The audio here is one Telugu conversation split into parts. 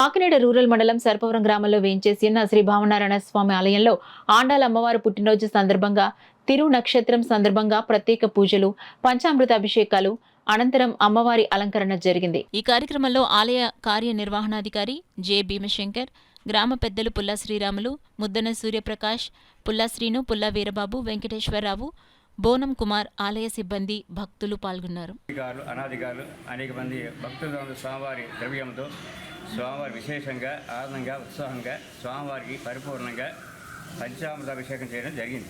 కాకినాడ రూరల్ మండలం సర్పవరం గ్రామంలో వేంచేసిన శ్రీ భావనారాయణ స్వామి ఆలయంలో ఆండాల అమ్మవారి పుట్టినరోజు సందర్భంగా తిరు నక్షత్రం సందర్భంగా ప్రత్యేక పూజలు, పంచామృత అభిషేకాలు అనంతరం అమ్మవారి అలంకరణ జరిగింది. ఈ కార్యక్రమంలో ఆలయ కార్యనిర్వహణాధికారి జె భీమశంకర్, గ్రామ పెద్దలు పుల్లా శ్రీరాములు, ముద్దన సూర్యప్రకాష్, పుల్లా శ్రీను, పుల్లా వీరబాబు, వెంకటేశ్వరరావు, బోనం కుమార్, ఆలయ సిబ్బంది, భక్తులు పాల్గొన్నారు. అనాధికారులు అనేక మంది భక్తులు స్వామివారి ద్రవ్యంతో స్వామివారి విశేషంగా ఆనందంగా ఉత్సాహంగా స్వామివారికి పరిపూర్ణంగా పంచామృతాభిషేకం చేయడం జరిగింది.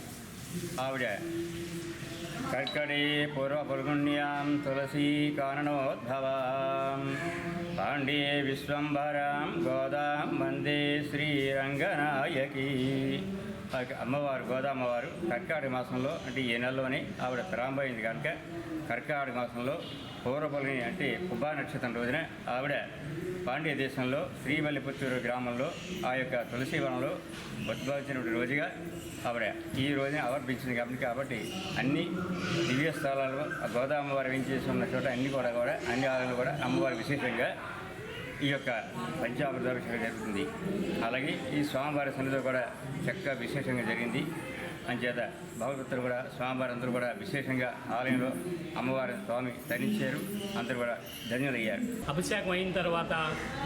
ఆవిడ కర్కడే పూర్వ పుల్గుణ్యాం తులసీ కారణోద్భవాం పాండే విశ్వంభరాం గోదాం వందే శ్రీరంగనాయకి. అమ్మవారు గోదామ్మవారు కర్కాటక మాసంలో అంటే ఈ నెలలోనే ఆవిడ ప్రారంభమైంది కనుక కర్కాటక మాసంలో పూర్వపల్లిని అంటే పుబ్బా నక్షత్రం రోజున ఆవిడ పాండ్య దేశంలో శ్రీవల్లిపుత్తూరు గ్రామంలో ఆ యొక్క తులసీవనంలో ఉద్భవించినటువంటి రోజుగా ఆవిడ ఈ రోజున ఆవర్పించింది కాబట్టి అన్ని దివ్య స్థలాలు గోదామ్మవారు వేయించేసి ఉన్న చోట అన్ని కూడా అన్ని ఆలయాలు కూడా అమ్మవారి విశేషంగా ఈ యొక్క పంచామృతాభిషేకం జరుగుతుంది. అలాగే ఈ స్వామివారి సన్నిధిలో కూడా చక్కగా విశేషంగా జరిగింది. అంచేత భగవతులు కూడా స్వామివారి అందరూ కూడా విశేషంగా ఆలయంలో అమ్మవారి స్వామి ధరించారు. అందరూ కూడా ధన్యులయ్యారు. అభిషేకం అయిన తర్వాత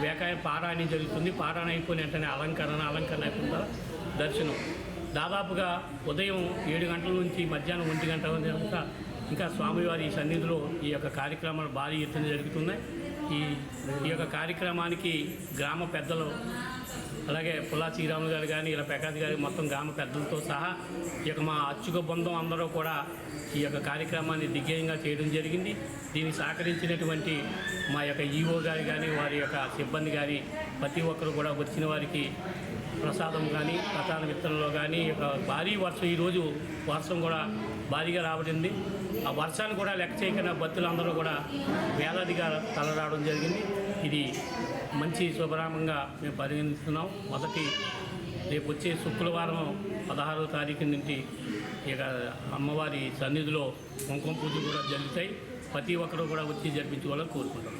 వేకాయ పారాయణ జరుగుతుంది. పారాయణ అయిపోయిన వెంటనే అలంకరణ అయిపోయిన తర్వాత దర్శనం. దాదాపుగా ఉదయం 7 గంటల నుంచి మధ్యాహ్నం 1 గంట వరకు ఇంకా స్వామివారి సన్నిధిలో ఈ యొక్క కార్యక్రమాలు భారీ ఎత్తున జరుగుతున్నాయి. ఈ యొక్క కార్యక్రమానికి గ్రామ పెద్దలు అలాగే పుల్లా శ్రీరాములు గారు కానీ ఇలా ప్రకాష్ గారి మొత్తం గ్రామ పెద్దలతో సహా ఈ యొక్క మా అచ్చుక బృందం అందరూ కూడా ఈ యొక్క కార్యక్రమాన్ని దిగ్విజయంగా చేయడం జరిగింది. దీనికి సహకరించినటువంటి మా యొక్క ఈఓ గారు కానీ వారి యొక్క సిబ్బంది కానీ ప్రతి ఒక్కరు కూడా వచ్చిన వారికి ప్రసాదం కానీ ప్రసాద విత్తనంలో కానీ భారీ వర్షం ఈరోజు వర్షం కూడా భారీగా రాబడింది. ఆ వర్షాన్ని కూడా లెక్క చేయకుండా భక్తులందరూ కూడా వేలాదిగా తలరావడం జరిగింది. ఇది మంచి శుభరామంగా మేము పరిగణిస్తున్నాం. రేపు వచ్చే శుక్రవారం 16వ తారీఖు నుండి ఇక అమ్మవారి సన్నిధిలో కుంకుమ పూజలు కూడా జరుగుతాయి. ప్రతి ఒక్కరు కూడా వచ్చి జరిపించుకోవాలని కోరుకుంటాం.